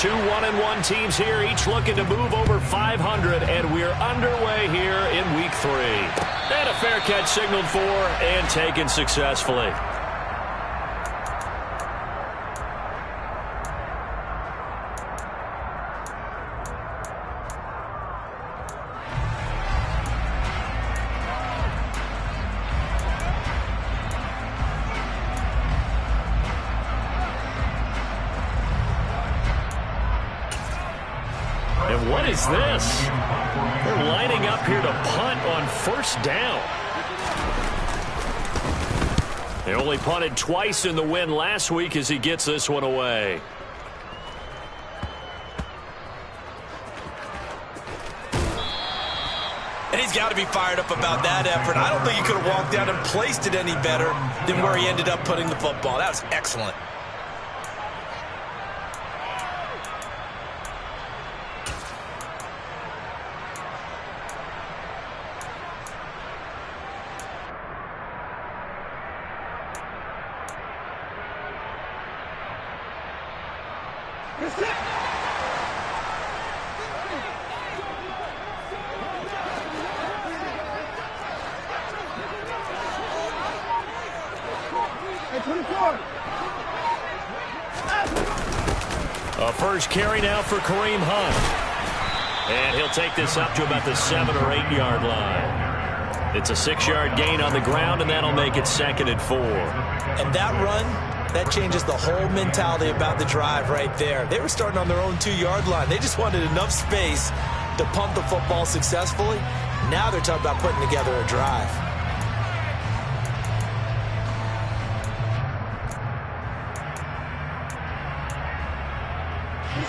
Two 1-1 teams here, each looking to move over 500, and we're underway here in Week 3. And a fair catch signaled for and taken successfully. And what is this? They're lining up here to punt on first down. They only punted twice in the win last week as he gets this one away. And he's got to be fired up about that effort. I don't think he could have walked down and placed it any better than where he ended up putting the football. That was excellent. A first carry now for Kareem Hunt. And he'll take this up to about the 7 or 8 yard line. It's a 6-yard gain on the ground, and that'll make it 2nd and 4. And that run, that changes the whole mentality about the drive right there. They were starting on their own 2-yard line. They just wanted enough space to punt the football successfully. Now they're talking about putting together a drive.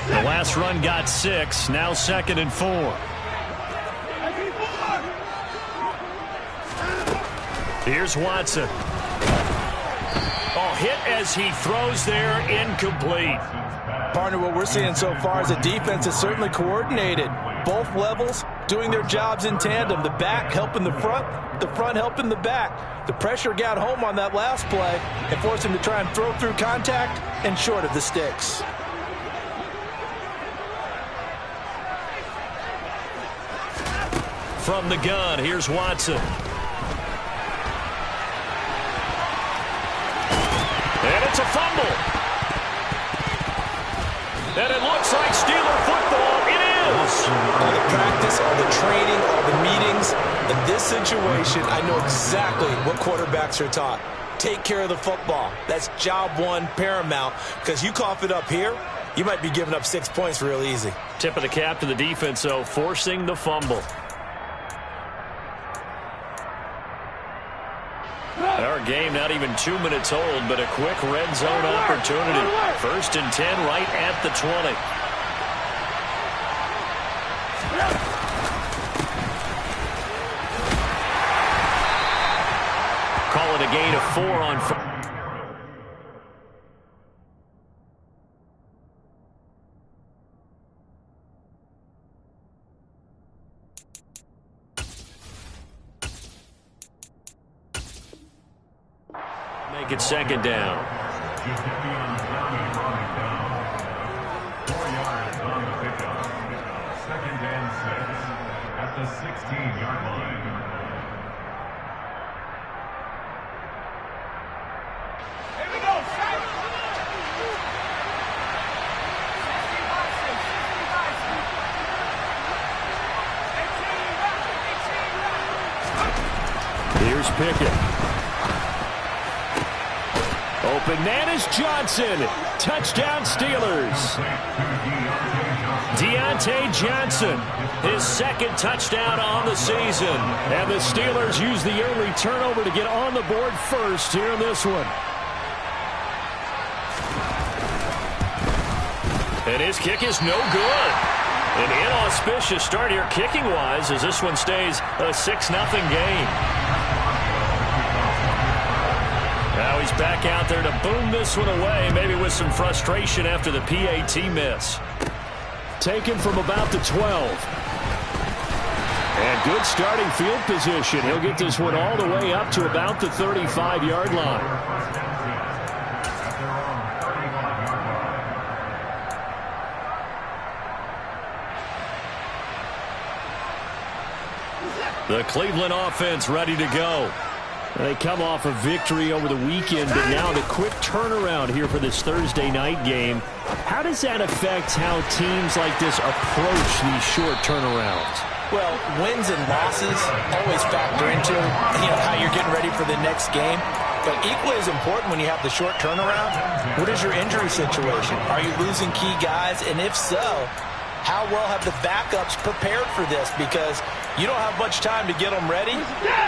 The last run got 6, now 2nd and 4. Here's Watson. Oh, hit as he throws there, incomplete. Partner, what we're seeing so far is the defense is certainly coordinated. Both levels doing their jobs in tandem. The back helping the front helping the back. The pressure got home on that last play and forced him to try and throw through contact and short of the sticks. From the gun, here's Watson. And it's a fumble. And it looks like Steeler football. It is. All the practice, all the training, all the meetings. In this situation, I know exactly what quarterbacks are taught. Take care of the football. That's job one, paramount. Because you cough it up here, you might be giving up 6 points real easy. Tip of the cap to the defense, though, forcing the fumble. Our game not even 2 minutes old, but a quick red zone opportunity. 1st and 10 right at the 20. Call it a gain of 4 on 4. Make it 2nd down. 4 yards on the pickup. 2nd and 6 at the 16-yard line. Here we go. Here's Pickett. Bananas Johnson, touchdown Steelers. Deontay Johnson, his 2nd touchdown on the season. And the Steelers use the early turnover to get on the board first here in this one. And his kick is no good. An inauspicious start here kicking-wise as this one stays a 6-0 game. Now he's back out there to boom this one away, maybe with some frustration after the PAT miss. Taken from about the 12. And good starting field position. He'll get this one all the way up to about the 35-yard line. 35 yard line. The Cleveland offense ready to go. They come off a victory over the weekend, but now the quick turnaround here for this Thursday night game. How does that affect how teams like this approach these short turnarounds? Well, wins and losses always factor into how you're getting ready for the next game. But equally as important when you have the short turnaround, what is your injury situation? Are you losing key guys? And if so, how well have the backups prepared for this? Because you don't have much time to get them ready.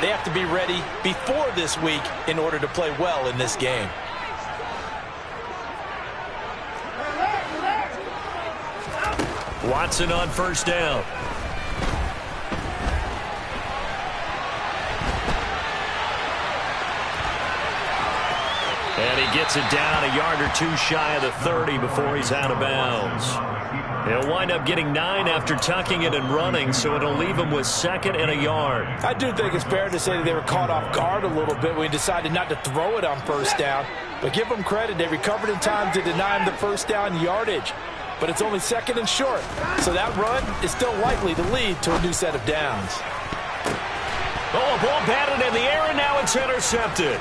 They have to be ready before this week in order to play well in this game. Watson on first down. And he gets it down a yard or two shy of the 30 before he's out of bounds. He'll wind up getting 9 after tucking it and running, so it'll leave him with 2nd and a yard. I do think it's fair to say that they were caught off guard a little bit when he decided not to throw it on first down. But give them credit. They recovered in time to deny him the first down yardage. But it's only 2nd and short. So that run is still likely to lead to a new set of downs. Oh, a ball batted in the air, and now it's intercepted.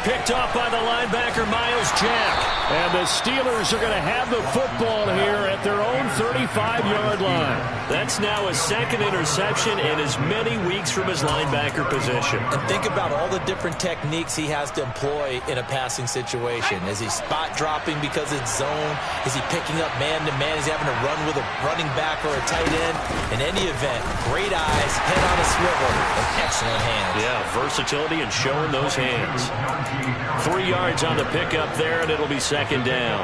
Picked off by the linebacker, Miles Jack. And the Steelers are going to have the football here at their own 35-yard line. That's now his 2nd interception in as many weeks from his linebacker position. And think about all the different techniques he has to employ in a passing situation. Is he spot dropping because it's zone? Is he picking up man-to-man? Is he having to run with a running back or a tight end? In any event, great eyes, head on a swivel, and excellent hands. Yeah, versatility and showing those hands. 3 yards on the pickup there, and it'll be 2nd down.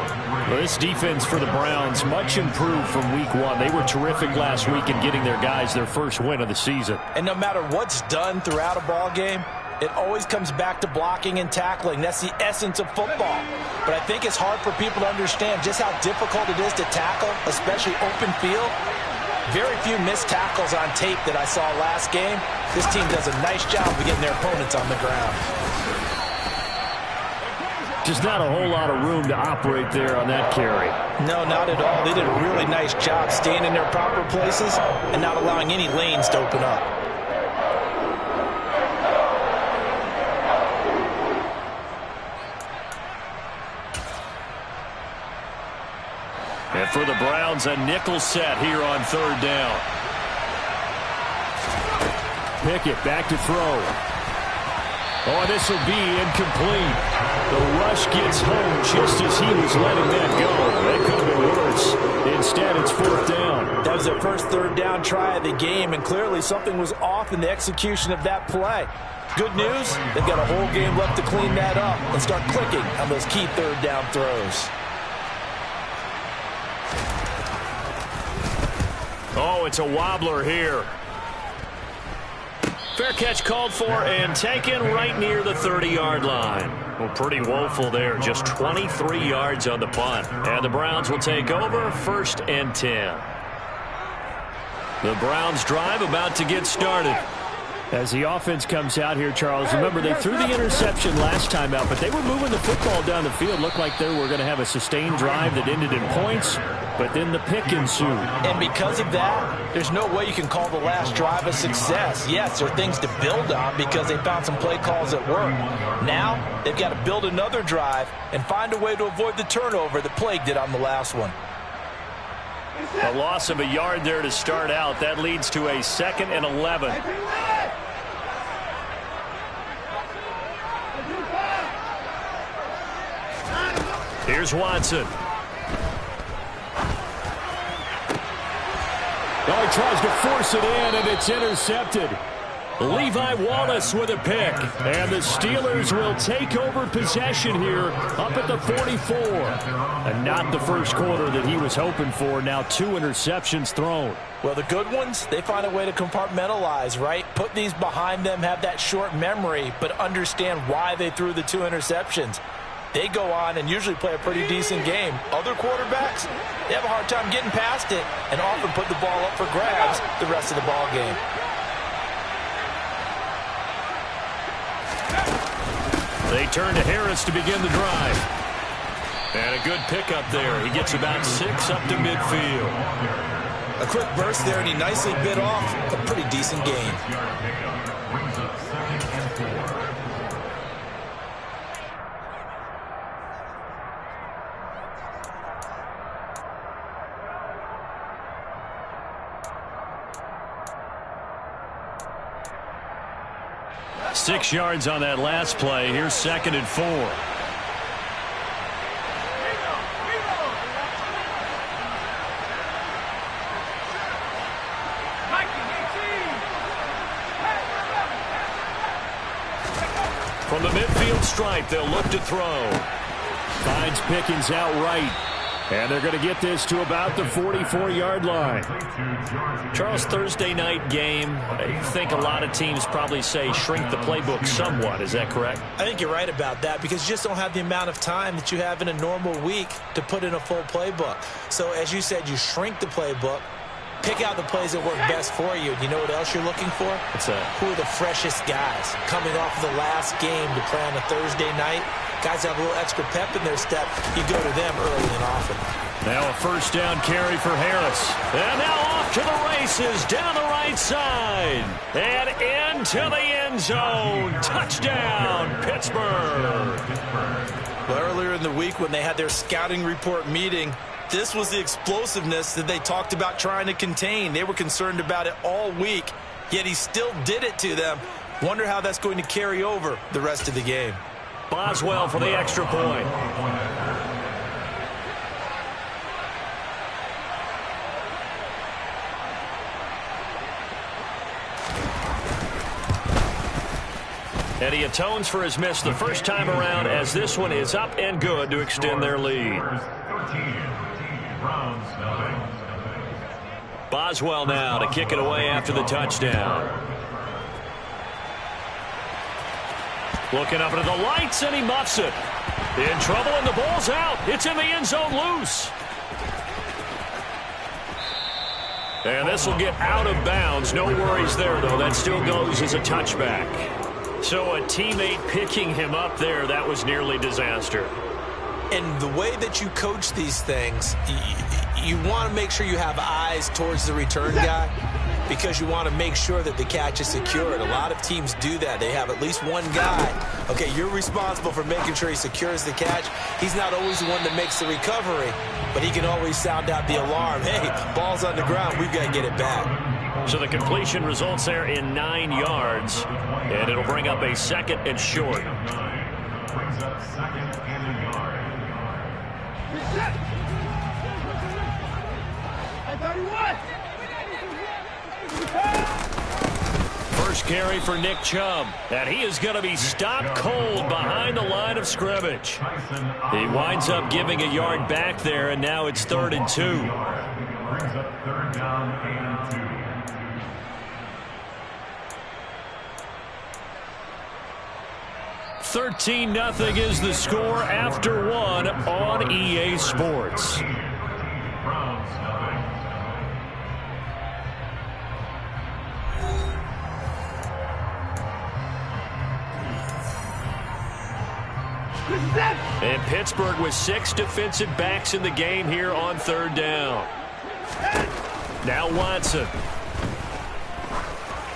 Well, this defense for the Browns, much improved from week 1. They were terrific last week in getting their guys their first win of the season. And no matter what's done throughout a ball game, it always comes back to blocking and tackling. That's the essence of football. But I think it's hard for people to understand just how difficult it is to tackle, especially open field. Very few missed tackles on tape that I saw last game. This team does a nice job of getting their opponents on the ground. Just not a whole lot of room to operate there on that carry. No, not at all. They did a really nice job staying in their proper places and not allowing any lanes to open up. And for the Browns, a nickel set here on 3rd down. Pickett back to throw. Oh, this will be incomplete. The rush gets home just as he was letting that go. That could have been worse. Instead, it's 4th down. That was their first 3rd down try of the game, and clearly something was off in the execution of that play. Good news, they've got a whole game left to clean that up and start clicking on those key 3rd down throws. Oh, it's a wobbler here. Fair catch called for and taken right near the 30-yard line. Well, pretty woeful there. Just 23 yards on the punt. And the Browns will take over 1st and 10. The Browns drive about to get started. As the offense comes out here, Charles, remember they threw the interception last time out, but they were moving the football down the field. Looked like they were going to have a sustained drive that ended in points, but then the pick ensued. And because of that, there's no way you can call the last drive a success. Yes, there are things to build on because they found some play calls that work. Now, they've got to build another drive and find a way to avoid the turnover that plagued it on the last one. A loss of a yard there to start out. That leads to a 2nd and 11. Here's Watson. Oh, he tries to force it in, and it's intercepted. Levi Wallace with a pick. And the Steelers will take over possession here up at the 44. And not the first quarter that he was hoping for. Now 2 interceptions thrown. Well, the good ones, they find a way to compartmentalize, right? Put these behind them, have that short memory, but understand why they threw the 2 interceptions. They go on and usually play a pretty decent game. Other quarterbacks, they have a hard time getting past it and often put the ball up for grabs the rest of the ball game. They turn to Harris to begin the drive. And a good pickup there. He gets about 6 up to midfield. A quick burst there, and he nicely bit off a pretty decent gain. Brings up 2nd and 4. Six yards on that last play. Here's 2nd and 4. From the midfield stripe, they'll look to throw. Finds Pickens outright. And they're going to get this to about the 44-yard line. Charles, Thursday night game, I think a lot of teams probably say shrink the playbook somewhat. Is that correct? I think you're right about that because you just don't have the amount of time that you have in a normal week to put in a full playbook. So as you said, you shrink the playbook, pick out the plays that work best for you. You know what else you're looking for? What's that? Who are the freshest guys coming off of the last game to play on a Thursday night? Guys have a little extra pep in their step. You go to them early and often. Now a first down carry for Harris. And now off to the races down the right side. And into the end zone. Touchdown, Pittsburgh. Well, earlier in the week when they had their scouting report meeting, this was the explosiveness that they talked about trying to contain. They were concerned about it all week, yet he still did it to them. Wonder how that's going to carry over the rest of the game. Boswell for the extra point. And he atones for his miss the first time around as this one is up and good to extend their lead. Boswell now to kick it away after the touchdown. Looking up into the lights, and he muffs it. In trouble, and the ball's out. It's in the end zone loose. And this will get out of bounds. No worries there, though. That still goes as a touchback. So a teammate picking him up there, that was nearly disaster. And the way that you coach these things, you want to make sure you have eyes towards the return guy because you want to make sure that the catch is secured. A lot of teams do that. They have at least one guy. Okay, you're responsible for making sure he secures the catch. He's not always the one that makes the recovery, but he can always sound out the alarm. Hey, ball's on the ground. We've got to get it back. So the completion results there in 9 yards, and it'll bring up a 2nd and short. Brings up 2nd and a yard. First carry for Nick Chubb, and he is going to be stopped cold behind the line of scrimmage. He winds up giving a yard back there, and now it's 3rd and 2. Brings up 3rd down and 2. 13-0 is the score after 1 on EA Sports. And Pittsburgh with 6 defensive backs in the game here on 3rd down. Now Watson.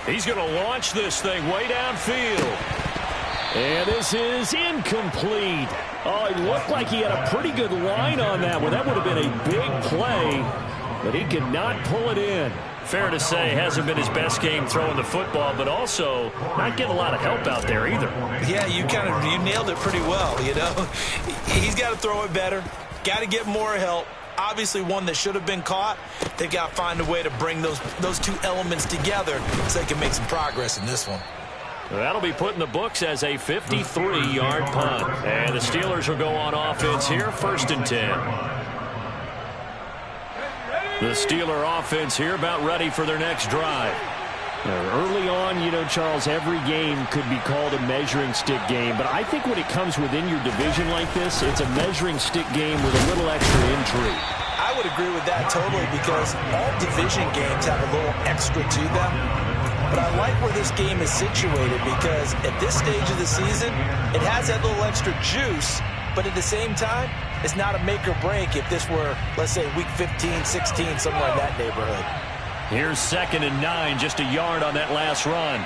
He's going to launch this thing way downfield. And this is incomplete. Oh, it looked like he had a pretty good line on that one. That would have been a big play, but he could not pull it in. Fair to say, hasn't been his best game throwing the football, but also not getting a lot of help out there either. Yeah, you nailed it pretty well, you know. He's got to throw it better, got to get more help. Obviously one that should have been caught. They've got to find a way to bring those two elements together so they can make some progress in this one. That'll be put in the books as a 53-yard punt. And the Steelers will go on offense here, 1st and 10. The Steeler offense here about ready for their next drive. Early on, you know, Charles, every game could be called a measuring stick game. But I think when it comes within your division like this, it's a measuring stick game with a little extra intrigue. I would agree with that totally because all division games have a little extra to them. But I like where this game is situated because at this stage of the season, it has that little extra juice But at the same time, it's not a make or break if this were, let's say, week 15, 16, somewhere in that neighborhood. Here's 2nd and 9, just a yard on that last run.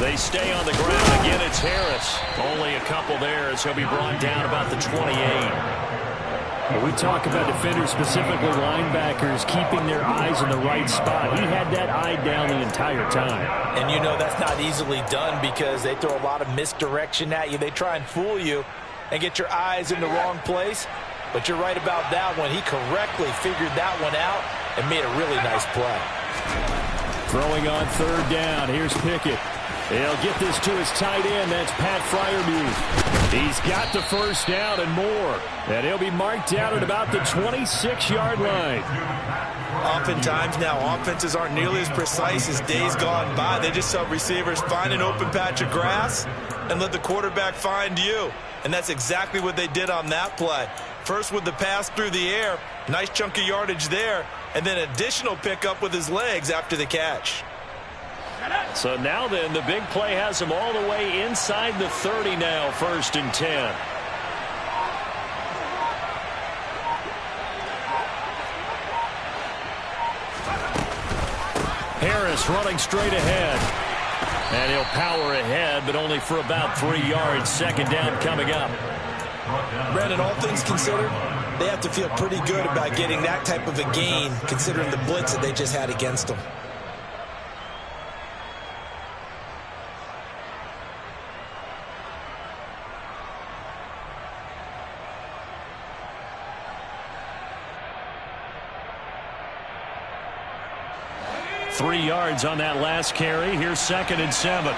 They stay on the ground. Again, it's Harris. Only a couple there as he'll be brought down about the 28. When we talk about defenders, specifically linebackers, keeping their eyes in the right spot. He had that eye down the entire time. And you know that's not easily done because they throw a lot of misdirection at you. They try and fool you and get your eyes in the wrong place. But you're right about that one. He correctly figured that one out and made a really nice play. Throwing on 3rd down. Here's Pickett. He'll get this to his tight end. That's Pat Freiermuth. He's got the 1st down and more. And he'll be marked down at about the 26-yard line. Oftentimes now, offenses aren't nearly as precise as days gone by. They just tell receivers, find an open patch of grass and let the quarterback find you. And that's exactly what they did on that play. First with the pass through the air, nice chunk of yardage there, and then additional pickup with his legs after the catch. So now then, the big play has him all the way inside the 30 now, 1st and 10. Harris running straight ahead. And he'll power ahead, but only for about 3 yards. 2nd down coming up. Brandon, all things considered, they have to feel pretty good about getting that type of a gain, considering the blitz that they just had against them. Three yards on that last carry. Here's 2nd and 7.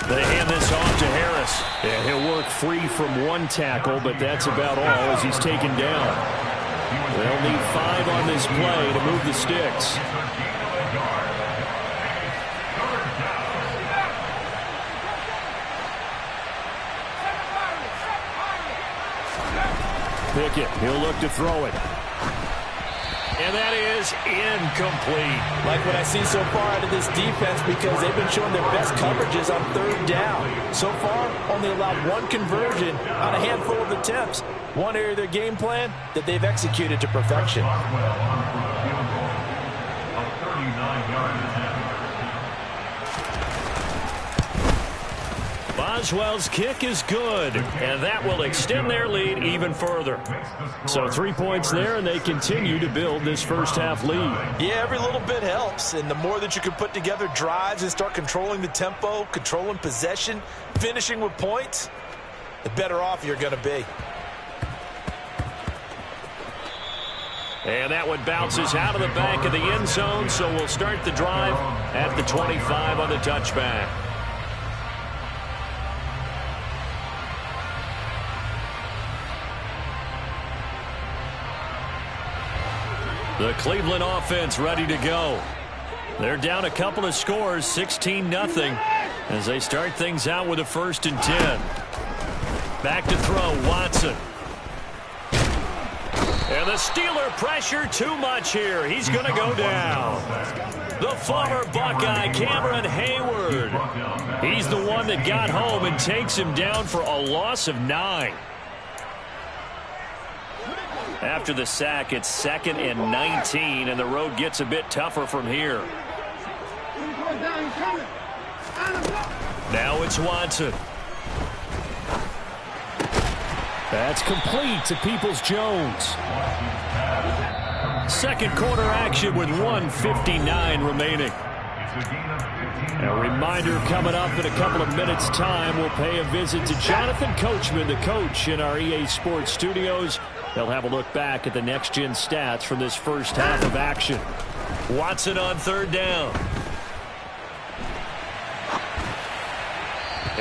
They hand this off to Harris. Yeah, he'll work free from one tackle, but that's about all as he's taken down. They'll need 5 on this play to move the sticks. Pickett, he'll look to throw it. And that is incomplete. Like what I see so far out of this defense because they've been showing their best coverages on 3rd down. So far, only allowed 1 conversion on a handful of attempts. One area of their game plan that they've executed to perfection. Boswell's kick is good, and that will extend their lead even further. So 3 points there, and they continue to build this first half lead. Yeah, every little bit helps, and the more that you can put together drives and start controlling the tempo, controlling possession, finishing with points, the better off you're going to be. And that one bounces out of the back of the end zone, so we'll start the drive at the 25 on the touchback. The Cleveland offense ready to go. They're down a couple of scores, 16-0, as they start things out with a 1st and 10. Back to throw, Watson. And the Steeler pressure too much here. He's going to go down. The former Buckeye, Cameron Hayward. He's the one that got home and takes him down for a loss of 9. After the sack, it's 2nd and 19, and the road gets a bit tougher from here. Now it's Watson. That's complete to Peoples-Jones. Second quarter action with 1:59 remaining. A reminder coming up in a couple of minutes' time. We'll pay a visit to Jonathan Coachman, the coach in our EA Sports studios. They'll have a look back at the next-gen stats from this first half of action. Watson on 3rd down.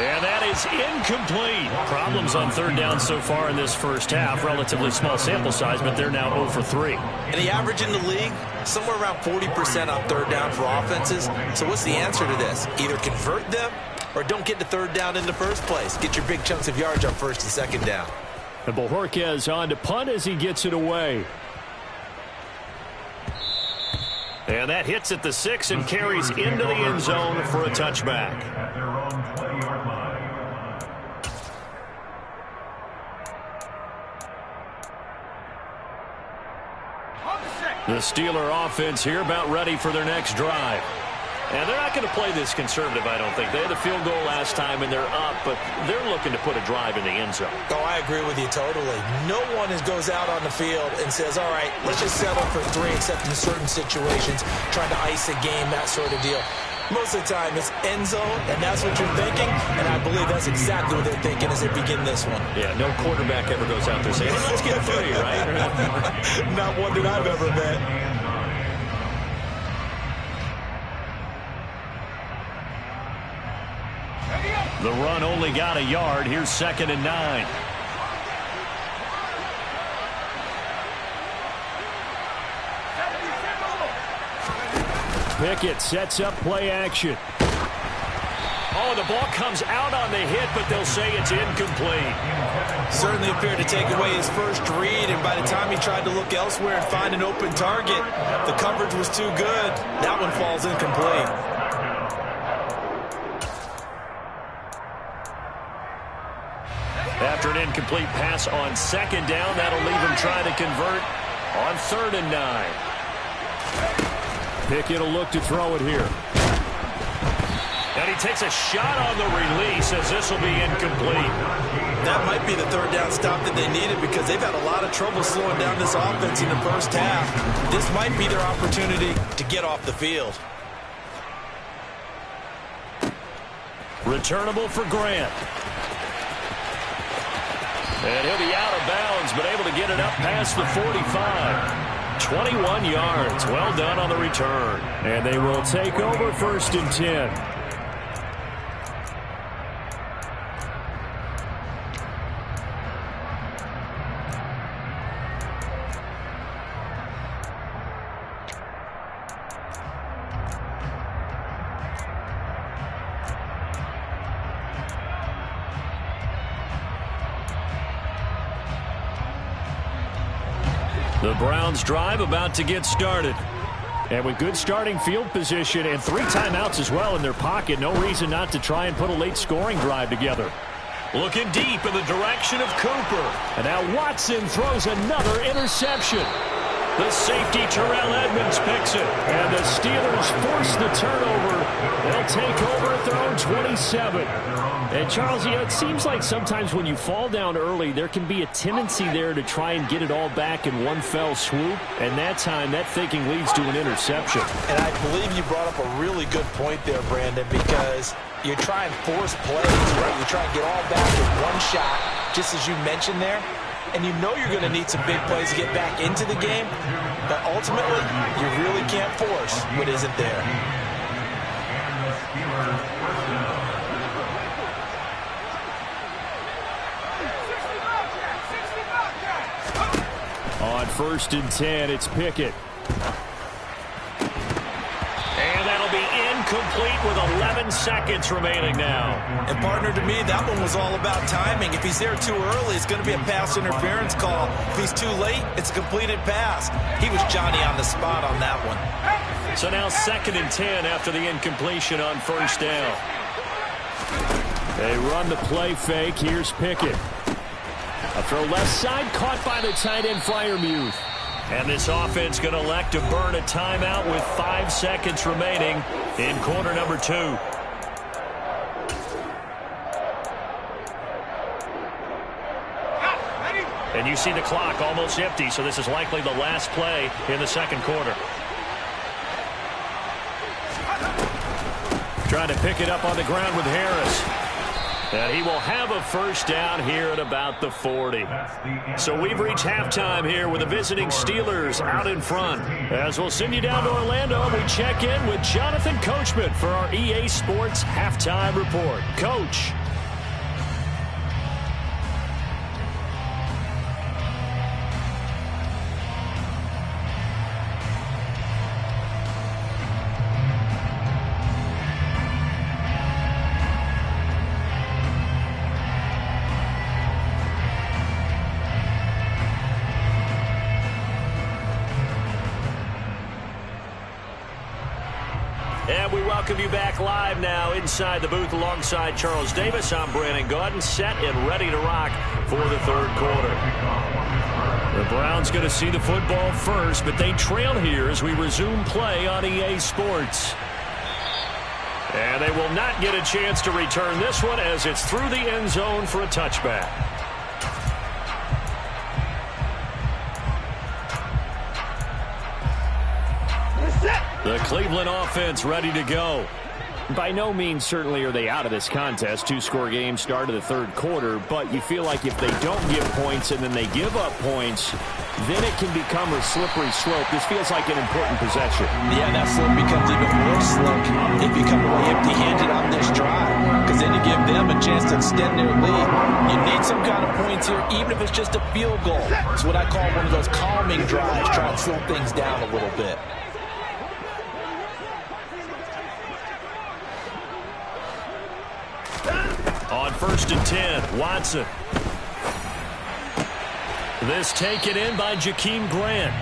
And that is incomplete. Problems on third down so far in this first half. Relatively small sample size, but they're now 0 for 3. And the average in the league, somewhere around 40% on third down for offenses. So what's the answer to this? Either convert them or don't get to third down in the first place. Get your big chunks of yards on first and second down. And Bojorquez on to punt as he gets it away. And that hits at the 6 and carries into the end zone for a touchback. At their own 20-yard line. The Steeler offense here about ready for their next drive. And they're not going to play this conservative, I don't think. They had a field goal last time, and they're up, but they're looking to put a drive in the end zone. Oh, I agree with you totally. No one goes out on the field and says, all right, let's just settle for 3, except in certain situations, trying to ice a game, that sort of deal. Most of the time, it's end zone, and that's what you're thinking, and I believe that's exactly what they're thinking as they begin this one. Yeah, no quarterback ever goes out there saying, hey, let's get 3, right? Not one that I've ever met. The run only got a yard. Here's 2nd and 9. Pickett sets up play action. Oh, the ball comes out on the hit, but they'll say it's incomplete. Certainly appeared to take away his first read, and by the time he tried to look elsewhere and find an open target, the coverage was too good. That one falls incomplete. After an incomplete pass on 2nd down, that'll leave him trying to convert on 3rd and 9. Pickett will look to throw it here. And he takes a shot on the release as this will be incomplete. That might be the third down stop that they needed because they've had a lot of trouble slowing down this offense in the first half. This might be their opportunity to get off the field. Returnable for Grant. And he'll be out of bounds, but able to get it up past the 45. 21 yards. Well done on the return. And they will take over 1st and 10. The Browns drive about to get started. And with good starting field position and 3 timeouts as well in their pocket, no reason not to try and put a late scoring drive together. Looking deep in the direction of Cooper. And now Watson throws another interception. The safety, Terrell Edmonds, picks it. And the Steelers force the turnover. They'll take over at their own 27. And, Charles, you know, it seems like sometimes when you fall down early, there can be a tendency there to try and get it all back in one fell swoop. And that time, that thinking leads to an interception. And I believe you brought up a really good point there, Brandon, because you try and force plays, right? You try and get all back in one shot, just as you mentioned there. And you know you're going to need some big plays to get back into the game. But ultimately, you really can't force what isn't there. And the Steelers first down. On 1st and 10, it's Pickett. And that'll be incomplete with 11 seconds remaining now. And partner, to me, that one was all about timing. If he's there too early, it's going to be a pass interference call. If he's too late, it's a completed pass. He was Johnny on the spot on that one. So now 2nd and 10 after the incompletion on 1st down. They run the play fake. Here's Pickett. A throw left side, caught by the tight end, Freiermuth. And this offense going to elect to burn a timeout with 5 seconds remaining in quarter number 2. And you see the clock almost empty, so this is likely the last play in the 2nd quarter. Trying to pick it up on the ground with Harris. And he will have a 1st down here at about the 40. So we've reached halftime here with the visiting Steelers out in front. As we'll send you down to Orlando, we check in with Jonathan Coachman for our EA Sports Halftime Report. Coach. welcome you back live now inside the booth alongside Charles Davis. I'm Brandon Gaudin, set and ready to rock for the third quarter. The Browns going to see the football first, but they trail here as we resume play on EA Sports. And they will not get a chance to return this one as it's through the end zone for a touchback. The Cleveland offense ready to go. By no means certainly are they out of this contest. Two-score game start of the third quarter, but you feel like if they don't get points and then they give up points, then it can become a slippery slope. This feels like an important possession. Yeah, that slope becomes even more slick if you come away empty-handed on this drive, because then you give them a chance to extend their lead. You need some kind of points here, even if it's just a field goal. It's what I call one of those calming drives, try and slow things down a little bit. On 1st and 10, Watson. This taken in by Jakeem Grant.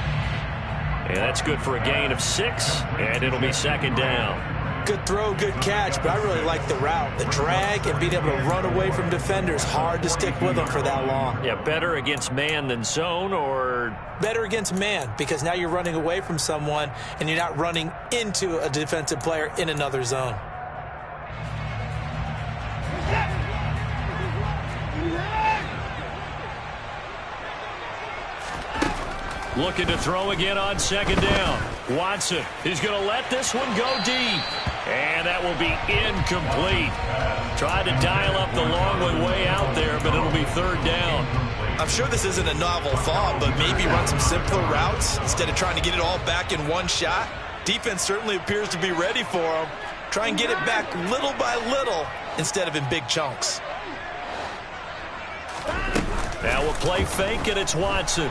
And that's good for a gain of 6, and it'll be second down. Good throw, good catch, but I really like the route. The drag and being able to run away from defenders, hard to stick with them for that long. Yeah, better against man than zone, or? Better against man, because now you're running away from someone and you're not running into a defensive player in another zone. Looking to throw again on second down. Watson is going to let this one go deep. And that will be incomplete. Tried to dial up the long way out there, but it'll be third down. I'm sure this isn't a novel thought, but maybe run some simpler routes instead of trying to get it all back in one shot. Defense certainly appears to be ready for them. Try and get it back little by little instead of in big chunks. Now we'll play fake, and it's Watson.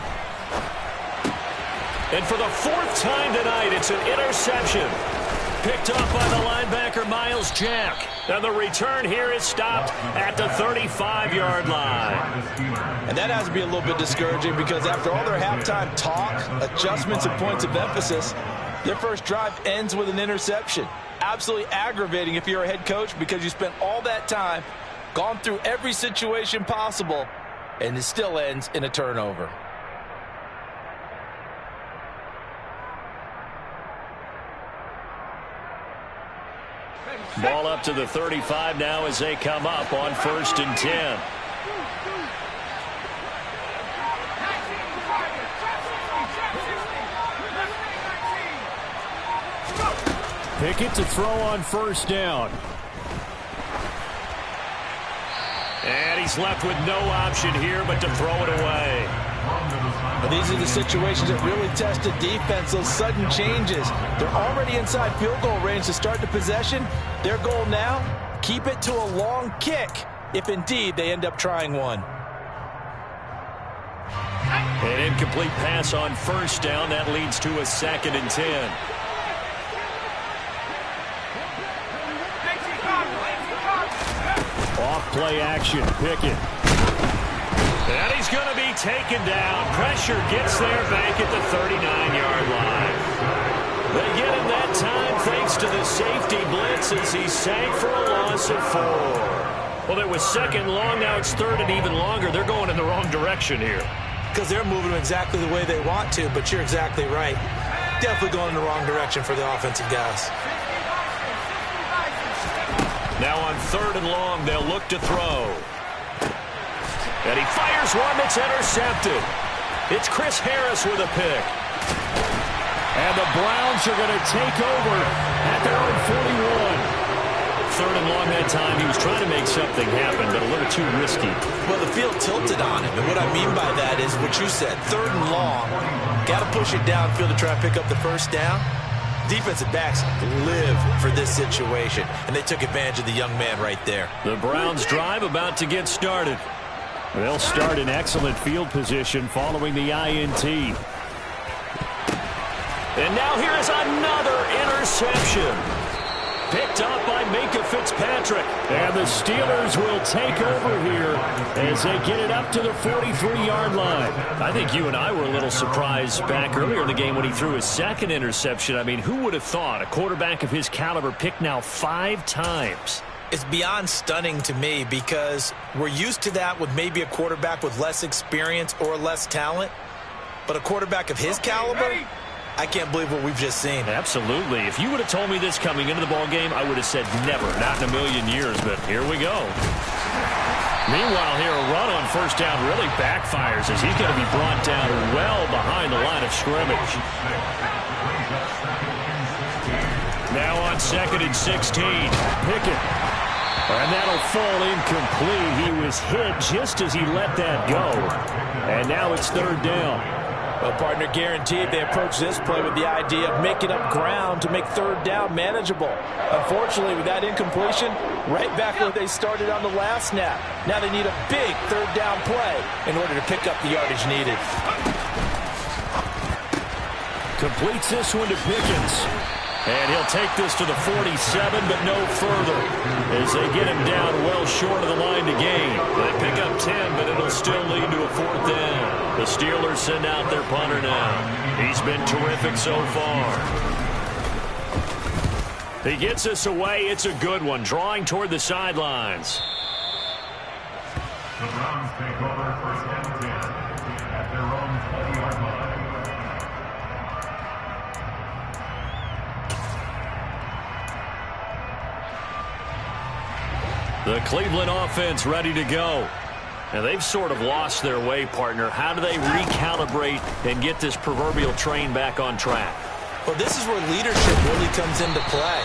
And for the 4th time tonight, it's an interception. Picked off by the linebacker, Miles Jack. And the return here is stopped at the 35-yard line. And that has to be a little bit discouraging because after all their halftime talk, adjustments and points of emphasis, their first drive ends with an interception. Absolutely aggravating if you're a head coach because you spent all that time, gone through every situation possible, and it still ends in a turnover. Ball up to the 35 now as they come up on 1st and 10. Pickett to throw on 1st down. And he's left with no option here but to throw it away. These are the situations that really test a defense, those sudden changes. They're already inside field goal range to start the possession. Their goal now, keep it to a long kick, if indeed they end up trying one. An incomplete pass on 1st down. That leads to a 2nd and 10. Off play action, Pickett. And he's going to be taken down. Pressure gets there back at the 39-yard line. They get him that time thanks to the safety blitz as he sank for a loss of 4. Well, it was 2nd long. Now it's 3rd and even longer. They're going in the wrong direction here. Because they're moving exactly the way they want to, but you're exactly right. Definitely going in the wrong direction for the offensive guys. Now on 3rd and long, they'll look to throw. And he fires one that's intercepted. It's Chris Harris with a pick. And the Browns are going to take over at their own 41. 3rd and long that time. He was trying to make something happen, but a little too risky. Well, the field tilted on him, and what I mean by that is what you said. 3rd and long, got to push it downfield to try and pick up the 1st down. Defensive backs live for this situation, and they took advantage of the young man right there. The Browns drive about to get started. They'll start in excellent field position following the INT. And now here is another interception. Picked up by Minkah Fitzpatrick. And the Steelers will take over here as they get it up to the 43-yard line. I think you and I were a little surprised back earlier in the game when he threw his second interception. I mean, who would have thought a quarterback of his caliber picked now 5 times? It's beyond stunning to me because we're used to that with maybe a quarterback with less experience or less talent. But a quarterback of his caliber, I can't believe what we've just seen. Absolutely. If you would have told me this coming into the ball game, I would have said never, not in a million years, but here we go. Meanwhile, here a run on first down really backfires as he's going to be brought down well behind the line of scrimmage. Now on 2nd and 16, Pickett. And that'll fall incomplete. He was hit just as he let that go. And now it's 3rd down. Well, partner, guaranteed they approach this play with the idea of making up ground to make 3rd down manageable. Unfortunately, with that incompletion, right back where they started on the last snap. Now they need a big 3rd down play in order to pick up the yardage needed. Completes this one to Pickens. And he'll take this to the 47, but no further as they get him down well short of the line to gain. They pick up 10, but it'll still lead to a 4th down. The Steelers send out their punter now. He's been terrific so far. He gets us away. It's a good one, drawing toward the sidelines. The Browns take over 1st and 10 at their own 20-yard line. The Cleveland offense ready to go. And they've sort of lost their way, partner. How do they recalibrate and get this proverbial train back on track? Well, this is where leadership really comes into play.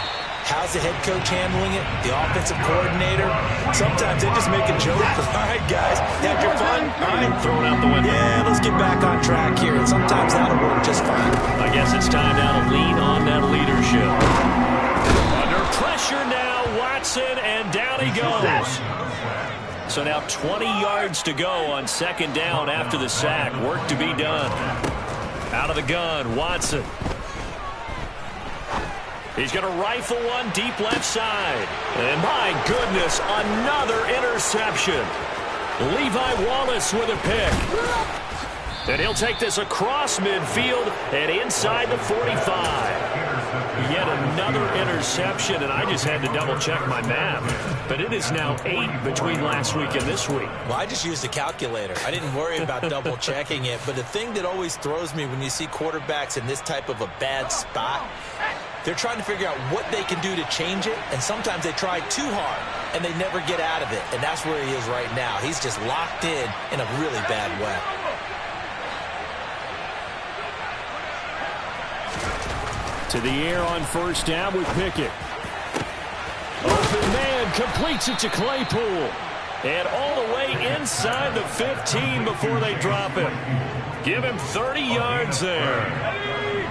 How's the head coach handling it? The offensive coordinator? Sometimes they just make a joke. All right, guys, had your fun? All right, throw it out the window. Yeah, let's get back on track here. And sometimes that'll work just fine. I guess it's time now to lean on that leadership. Under pressure now, Watson, and down he goes. So now 20 yards to go on 2nd down after the sack. Work to be done. Out of the gun, Watson. He's going to rifle one deep left side. And my goodness, another interception. Levi Wallace with a pick. And he'll take this across midfield and inside the 45. Yet another interception, and I just had to double-check my math. But it is now 8 between last week and this week. Well, I just used a calculator. I didn't worry about double-checking it. But the thing that always throws me when you see quarterbacks in this type of a bad spot, they're trying to figure out what they can do to change it, and sometimes they try too hard, and they never get out of it. And that's where he is right now. He's just locked in a really bad way. To the air on first down with Pickett. Open man completes it to Claypool. And all the way inside the 15 before they drop him. Give him 30 yards there.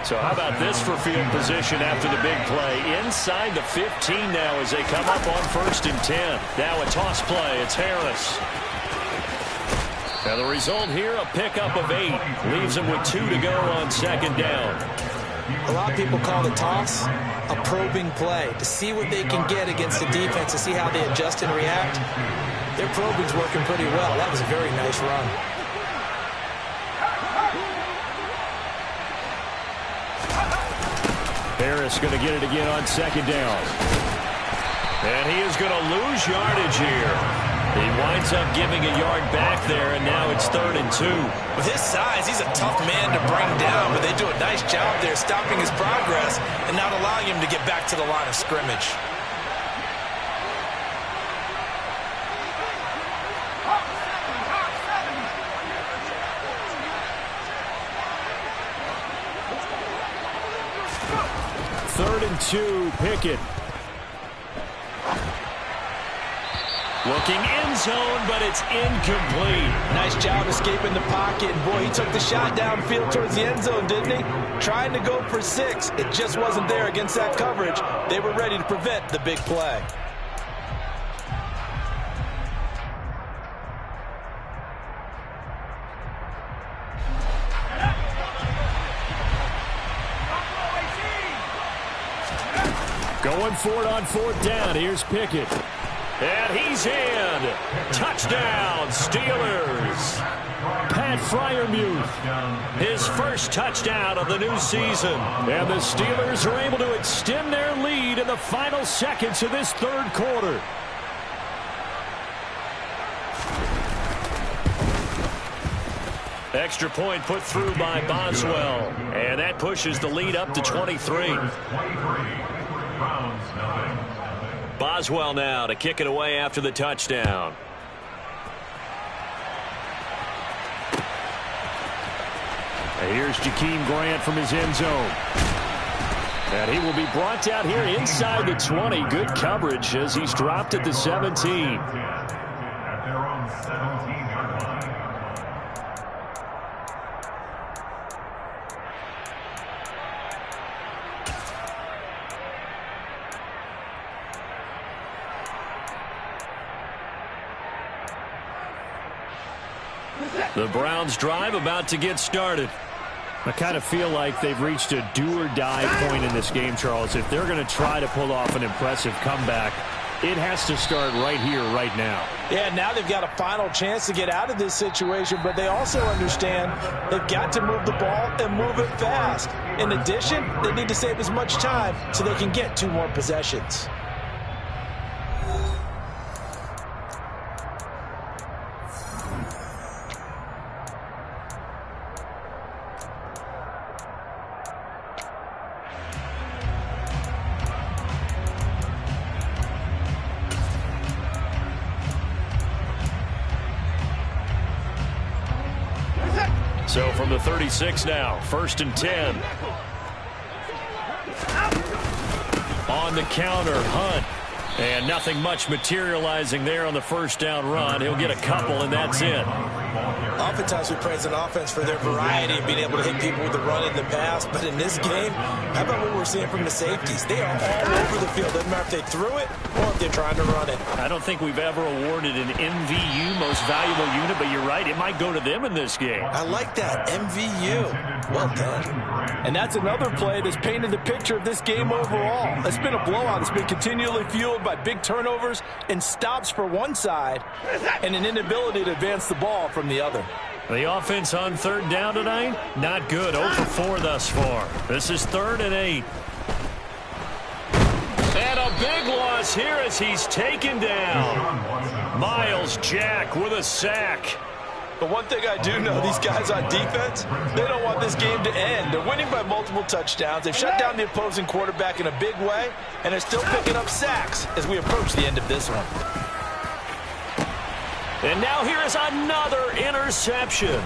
So how about this for field position after the big play? Inside the 15 now as they come up on 1st and 10. Now a toss play. It's Harris. And the result here, a pickup of 8. Leaves them with 2 to go on 2nd down. A lot of people call the toss a probing play to see what they can get against the defense, to see how they adjust and react. Their probing's working pretty well. That was a very nice run. Harris going to get it again on 2nd down. And he is going to lose yardage here. He winds up giving a yard back there, and now it's 3rd and 2. With his size, he's a tough man to bring down, but they do a nice job there stopping his progress and not allowing him to get back to the line of scrimmage. Third and 2, Pickett. Looking end zone, but it's incomplete. Nice job escaping the pocket. Boy, he took the shot downfield towards the end zone, didn't he? Trying to go for 6. It just wasn't there against that coverage. They were ready to prevent the big play. Going for it on fourth down. Here's Pickett. And he's in. Touchdown, Steelers. Pat Freiermuth. His first touchdown of the new season. And the Steelers are able to extend their lead in the final seconds of this third quarter. Extra point put through by Boswell. And that pushes the lead up to 23. Boswell now to kick it away after the touchdown. And here's Jakeem Grant from his end zone. And he will be brought down here inside the 20. Good coverage as he's dropped at the 17. At their own 17-yard line. The Browns drive about to get started. I kind of feel like they've reached a do-or-die point in this game, Charles. If they're going to try to pull off an impressive comeback, it has to start right here, right now. Yeah, now they've got a final chance to get out of this situation, but they also understand they've got to move the ball and move it fast. In addition, they need to save as much time so they can get 2 more possessions. So from the 36 now, 1st and 10. On the counter, Hunt. And nothing much materializing there on the first down run. He'll get a couple, and that's it. Oftentimes we praise an offense for their variety of being able to hit people with the run in the pass. But in this game, how about what we're seeing from the safeties? They are all over the field. Doesn't matter if they threw it or if they're trying to run it. I don't think we've ever awarded an MVU, most valuable unit, but you're right, it might go to them in this game. I like that, MVU. Well done. And that's another play that's painted the picture of this game overall. It's been a blowout. It's been continually fueled by big turnovers and stops for one side and an inability to advance the ball from the other. The offense on 3rd down tonight, not good. 0 for 4 thus far. This is 3rd and 8. And a big loss here as he's taken down. Miles Jack with a sack. But one thing I do know, these guys on defense, they don't want this game to end. They're winning by multiple touchdowns. They've shut down the opposing quarterback in a big way, and they're still picking up sacks as we approach the end of this one. And now here is another interception.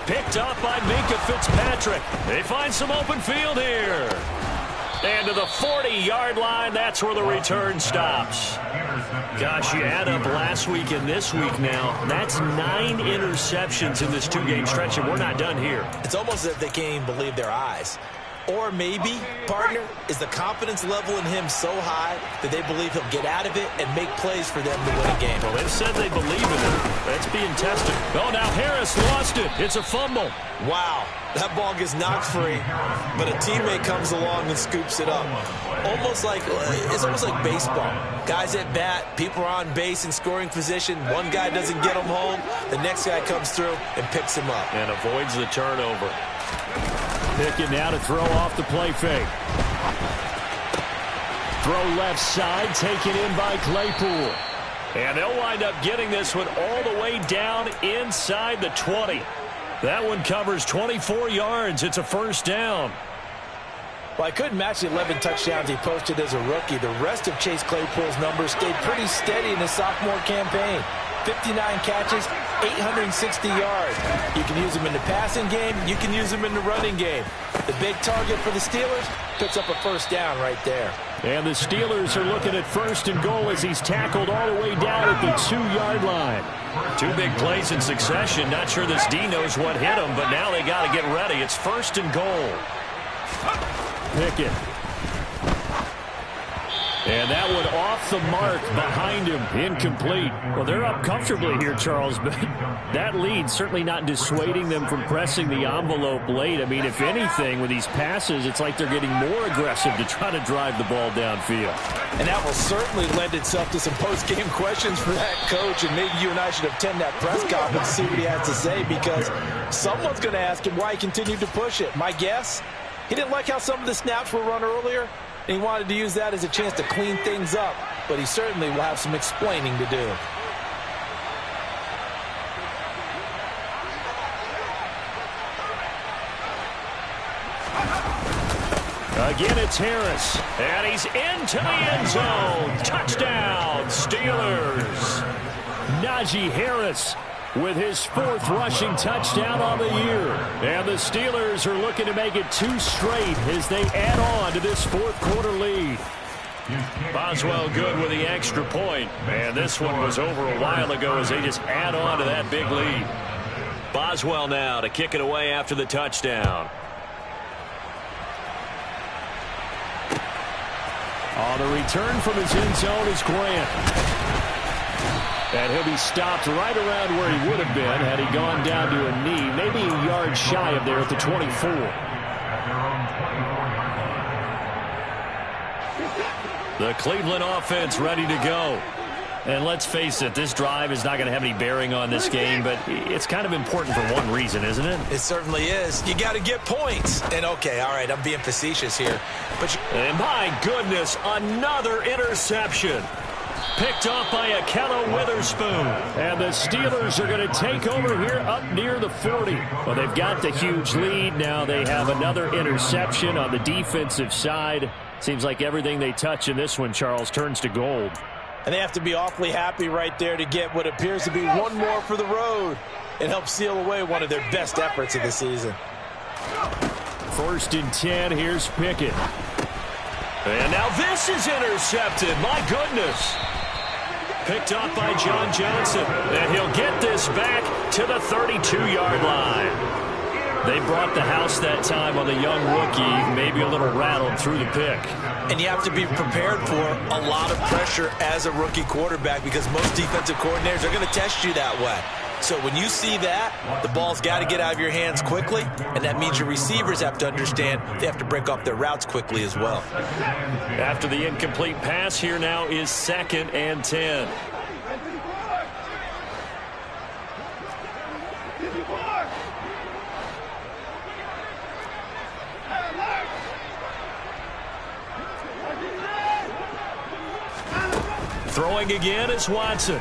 Picked up by Minkah Fitzpatrick. They find some open field here. And to the 40-yard line, that's where the return stops. Gosh, you add up last week and this week now, that's 9 interceptions in this 2-game stretch, and we're not done here. It's almost as if they can't even believe their eyes. Or maybe, partner, is the confidence level in him so high that they believe he'll get out of it and make plays for them to win a game. Well, they've said they believe in him. That's being tested. Oh, now Harris lost it. It's a fumble. Wow, that ball gets knocked free, but a teammate comes along and scoops it up. It's almost like baseball. Guys at bat, people are on base in scoring position. One guy doesn't get him home. The next guy comes through and picks him up. And avoids the turnover. Pickett now to throw off the play fake. Throw left side, taken in by Claypool. And they'll wind up getting this one all the way down inside the 20. That one covers 24 yards. It's a first down. Well, I couldn't match the 11 touchdowns he posted as a rookie. The rest of Chase Claypool's numbers stayed pretty steady in his sophomore campaign. 59 catches, 860 yards. You can use him in the passing game. You can use him in the running game. The big target for the Steelers picks up a first down right there. And the Steelers are looking at 1st and goal as he's tackled all the way down at the 2-yard line. 2 big plays in succession. Not sure this D knows what hit him, but now they got to get ready. It's 1st and goal. Pickett. And that one off the mark behind him, incomplete. Well, they're up comfortably here, Charles, but that lead certainly not dissuading them from pressing the envelope late. I mean, if anything, with these passes, it's like they're getting more aggressive to try to drive the ball downfield. And that will certainly lend itself to some post-game questions for that coach, and maybe you and I should attend that press conference to see what he has to say, because someone's going to ask him why he continued to push it. My guess, he didn't like how some of the snaps were run earlier, and he wanted to use that as a chance to clean things up, but he certainly will have some explaining to do. Again, it's Harris. And he's into the end zone. Touchdown, Steelers. Najee Harris with his fourth rushing touchdown on the year. And the Steelers are looking to make it 2 straight as they add on to this fourth quarter lead. Boswell good with the extra point. And this one was over a while ago as they just add on to that big lead. Boswell now to kick it away after the touchdown. The return from his end zone is Grant. And he'll be stopped right around where he would have been had he gone down to a knee, maybe a yard shy of there at the 24. The Cleveland offense ready to go. And let's face it, this drive is not going to have any bearing on this game, but it's kind of important for one reason, isn't it? It certainly is. You got to get points. And, okay, all right, I'm being facetious here. And my goodness, another interception. Picked up by Akello Witherspoon. And the Steelers are going to take over here up near the 40. Well, they've got the huge lead. Now they have another interception on the defensive side. Seems like everything they touch in this one, Charles, turns to gold. And they have to be awfully happy right there to get what appears to be one more for the road and help seal away one of their best efforts of the season. 1st and 10, here's Pickett. And now this is intercepted. My goodness. Picked up by John Johnson. And he'll get this back to the 32-yard line. They brought the house that time on the young rookie, maybe a little rattled through the pick. And you have to be prepared for a lot of pressure as a rookie quarterback, because most defensive coordinators are going to test you that way. So when you see that, the ball's got to get out of your hands quickly, and that means your receivers have to understand they have to break off their routes quickly as well. After the incomplete pass, here now is 2nd and 10. Throwing again is Watson.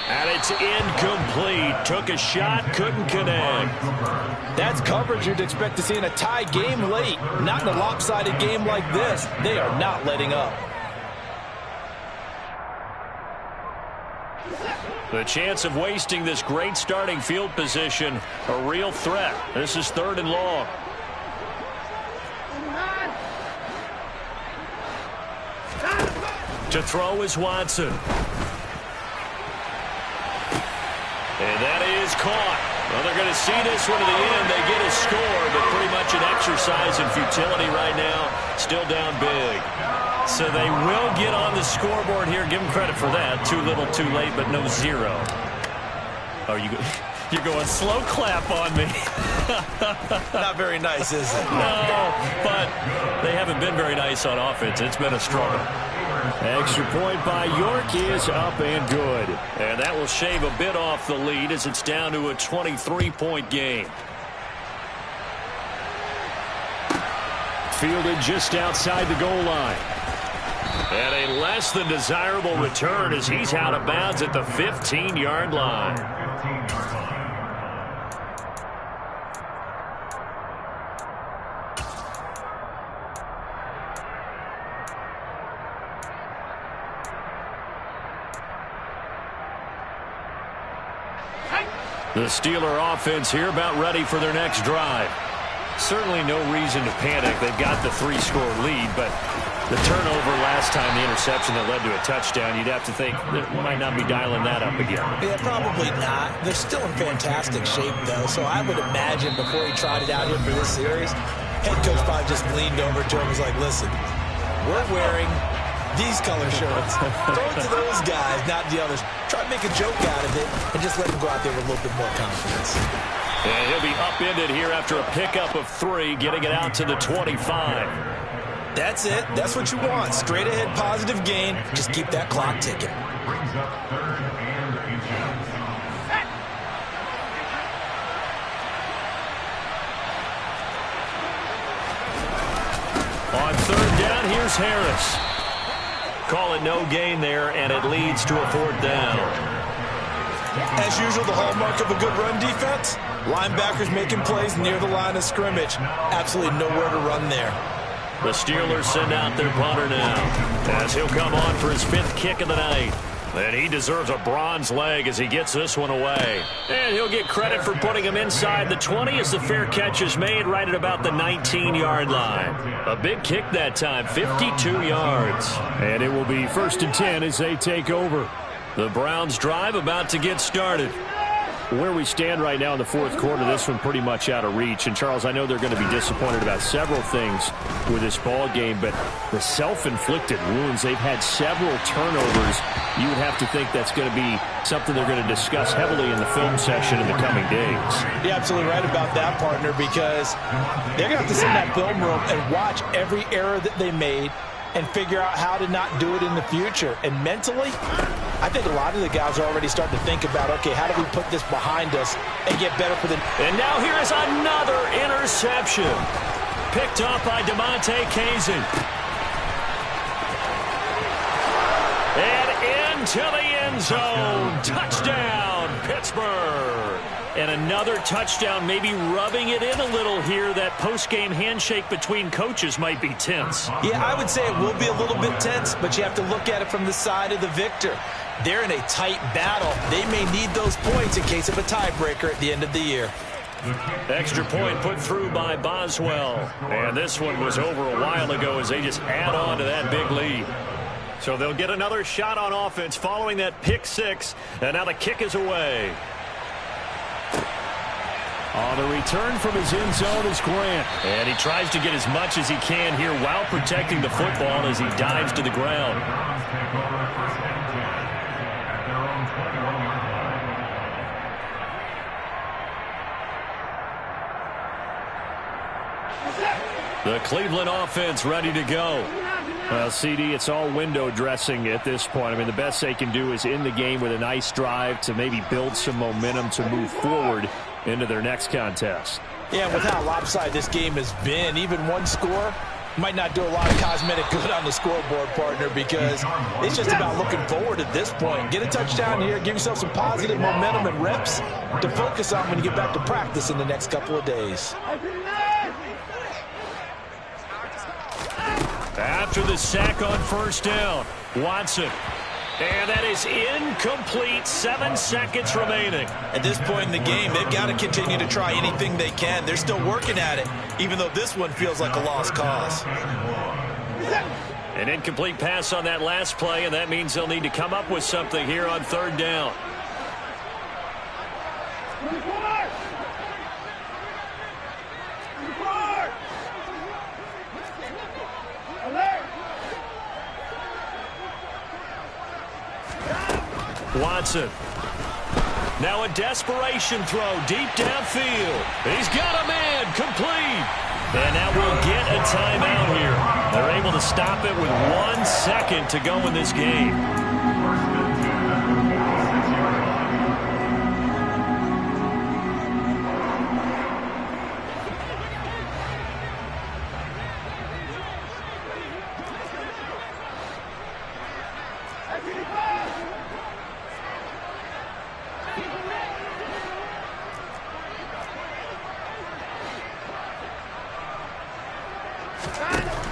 And it's incomplete. Took a shot, couldn't connect. That's coverage you'd expect to see in a tie game late. Not in a lopsided game like this. They are not letting up. The chance of wasting this great starting field position, a real threat. This is 3rd and long. To throw is Watson. And that is caught. Well, they're going to see this one to the end. They get a score, but pretty much an exercise in futility right now. Still down big. So they will get on the scoreboard here. Give them credit for that. Too little, too late, but no 0. Oh, you're going slow clap on me. Not very nice, is it? No, but they haven't been very nice on offense. It's been a struggle. Extra point by York is up and good. And that will shave a bit off the lead as it's down to a 23-point game. Fielded just outside the goal line. And a less than desirable return as he's out of bounds at the 15-yard line. The Steeler offense here about ready for their next drive. Certainly no reason to panic. They've got the 3-score lead, but the turnover last time, the interception that led to a touchdown, you'd have to think they might not be dialing that up again. Yeah, probably not. They're still in fantastic shape, though, so I would imagine before he tried it out here for this series, head coach probably just leaned over to him and was like, listen, we're wearing these color shirts. Throw it to those guys, not the others. Try to make a joke out of it and just let them go out there with a little bit more confidence. And he'll be upended here after a pickup of 3, getting it out to the 25. That's it. That's what you want. Straight ahead positive gain. Just keep that clock ticking. Brings up 3rd and inches. On 3rd down, here's Harris. Call it no gain there, and it leads to a 4th down. As usual, the hallmark of a good run defense, linebackers making plays near the line of scrimmage. Absolutely nowhere to run there. The Steelers send out their punter now, as he'll come on for his 5th kick of the night. And he deserves a bronze leg as he gets this one away. And he'll get credit for putting him inside the 20 as the fair catch is made right at about the 19-yard line. A big kick that time, 52 yards. And it will be 1st and 10 as they take over. The Browns drive about to get started. Where we stand right now in the 4th quarter, this one pretty much out of reach. And, Charles, I know they're going to be disappointed about several things with this ball game, but the self-inflicted wounds, they've had several turnovers. You would have to think that's going to be something they're going to discuss heavily in the film session in the coming days. You're absolutely right about that, partner, because they're going to have to sit in that film room and watch every error that they made and figure out how to not do it in the future. And mentally, I think a lot of the guys are already starting to think about, okay, how do we put this behind us and get better for the... And now here is another interception. Picked up by DeMonte Kazin. And into the end zone. Touchdown, Pittsburgh. And another touchdown, maybe rubbing it in a little here. That post-game handshake between coaches might be tense. Yeah, I would say it will be a little bit tense, but you have to look at it from the side of the victor. They're in a tight battle. They may need those points in case of a tiebreaker at the end of the year. Extra point put through by Boswell. And this one was over a while ago as they just add on to that big lead. So they'll get another shot on offense following that pick 6. And now the kick is away. On the return from his end zone is Grant. And he tries to get as much as he can here while protecting the football as he dives to the ground. The Cleveland offense ready to go. Well, CD, it's all window dressing at this point. I mean, the best they can do is in the game with a nice drive to maybe build some momentum to move forward into their next contest. Yeah, with how lopsided this game has been, even one score might not do a lot of cosmetic good on the scoreboard, partner, because it's just about looking forward at this point. Get a touchdown here, give yourself some positive momentum and reps to focus on when you get back to practice in the next couple of days. After the sack on 1st down, Watson. And that is incomplete. 7 seconds remaining. At this point in the game, they've got to continue to try anything they can. They're still working at it, even though this one feels like a lost cause. An incomplete pass on that last play, and that means they'll need to come up with something here on 3rd down. Watson. Now a desperation throw deep downfield. He's got a man complete. And now we'll get a timeout here. They're able to stop it with 1 second to go in this game.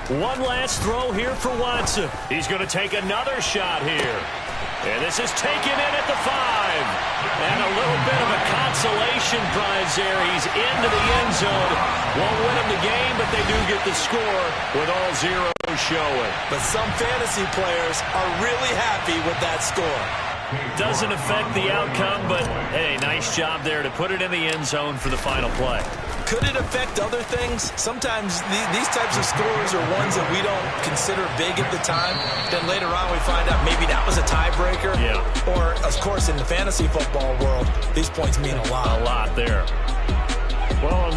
One last throw here for Watson. He's going to take another shot here. And this is taken in at the 5. And a little bit of a consolation prize there. He's into the end zone. Won't win him the game, but they do get the score with all zeros showing. But some fantasy players are really happy with that score. Doesn't affect the outcome, but, hey, nice job there to put it in the end zone for the final play. Could it affect other things? Sometimes these types of scores are ones that we don't consider big at the time. Then later on we find out maybe that was a tiebreaker. Yeah. Or, of course, in the fantasy football world, these points mean a lot. A lot there. Well,